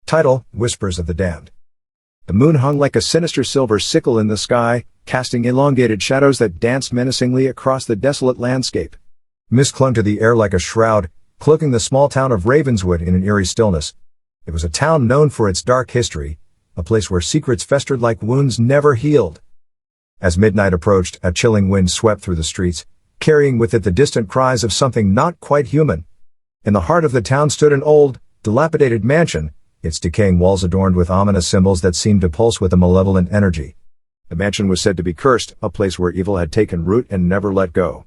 Title: Whispers of the Damned. The moon hung like a sinister silver sickle in the sky, casting elongated shadows that danced menacingly across the desolate landscape. Mist clung to the air like a shroud, cloaking the small town of Ravenswood in an eerie stillness. It was a town known for its dark history, a place where secrets festered like wounds never healed. As midnight approached, a chilling wind swept through the streets, carrying with it the distant cries of something not quite human. In the heart of the town stood an old, dilapidated mansion, its decaying walls adorned with ominous symbols that seemed to pulse with a malevolent energy. The mansion was said to be cursed, a place where evil had taken root and never let go.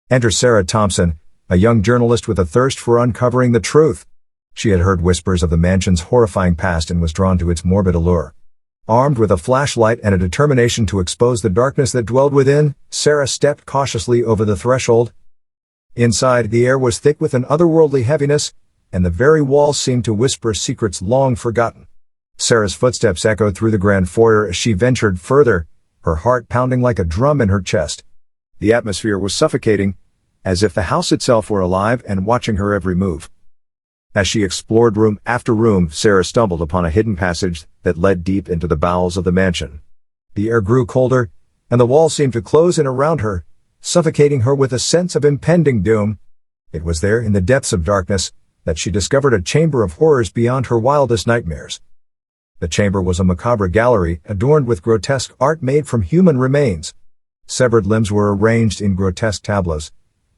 Enter Sarah Thompson, a young journalist with a thirst for uncovering the truth. She had heard whispers of the mansion's horrifying past and was drawn to its morbid allure. Armed with a flashlight and a determination to expose the darkness that dwelled within, Sarah stepped cautiously over the threshold. Inside, the air was thick with an otherworldly heaviness, and the very walls seemed to whisper secrets long forgotten. Sarah's footsteps echoed through the grand foyer as she ventured further, her heart pounding like a drum in her chest. The atmosphere was suffocating, as if the house itself were alive and watching her every move. As she explored room after room, Sarah stumbled upon a hidden passage that led deep into the bowels of the mansion. The air grew colder, and the walls seemed to close in around her, suffocating her with a sense of impending doom. It was there, in the depths of darkness, that she discovered a chamber of horrors beyond her wildest nightmares. The chamber was a macabre gallery adorned with grotesque art made from human remains. Severed limbs were arranged in grotesque tableaus,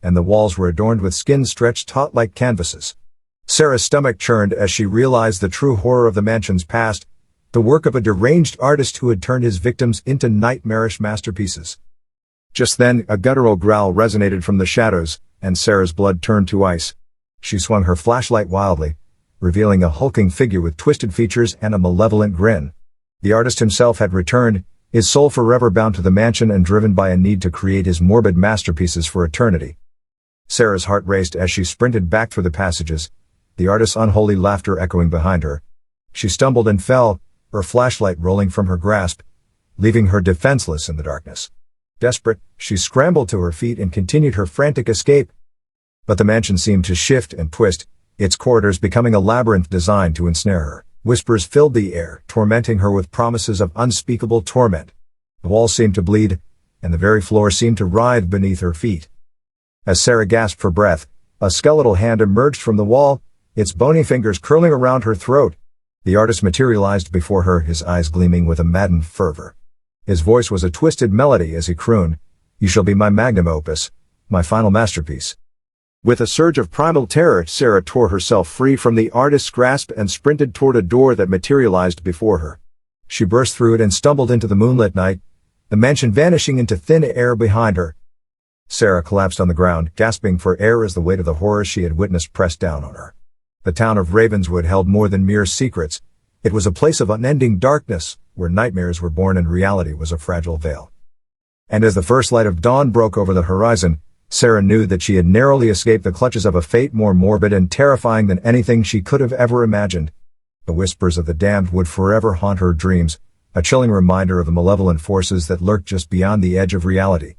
and the walls were adorned with skin stretched taut like canvases. Sarah's stomach churned as she realized the true horror of the mansion's past, the work of a deranged artist who had turned his victims into nightmarish masterpieces. Just then, a guttural growl resonated from the shadows, and Sarah's blood turned to ice. She swung her flashlight wildly, revealing a hulking figure with twisted features and a malevolent grin. The artist himself had returned, his soul forever bound to the mansion and driven by a need to create his morbid masterpieces for eternity. Sarah's heart raced as she sprinted back through the passages, the artist's unholy laughter echoing behind her. She stumbled and fell, her flashlight rolling from her grasp, leaving her defenseless in the darkness. Desperate, she scrambled to her feet and continued her frantic escape. But the mansion seemed to shift and twist, its corridors becoming a labyrinth designed to ensnare her. Whispers filled the air, tormenting her with promises of unspeakable torment. The walls seemed to bleed, and the very floor seemed to writhe beneath her feet. As Sarah gasped for breath, a skeletal hand emerged from the wall, its bony fingers curling around her throat. The artist materialized before her, his eyes gleaming with a maddened fervor. His voice was a twisted melody as he crooned, "You shall be my magnum opus, my final masterpiece." With a surge of primal terror, Sarah tore herself free from the artist's grasp and sprinted toward a door that materialized before her. She burst through it and stumbled into the moonlit night, the mansion vanishing into thin air behind her. Sarah collapsed on the ground, gasping for air as the weight of the horrors she had witnessed pressed down on her. The town of Ravenswood held more than mere secrets. It was a place of unending darkness, where nightmares were born and reality was a fragile veil. And as the first light of dawn broke over the horizon, Sarah knew that she had narrowly escaped the clutches of a fate more morbid and terrifying than anything she could have ever imagined. The whispers of the damned would forever haunt her dreams, a chilling reminder of the malevolent forces that lurked just beyond the edge of reality.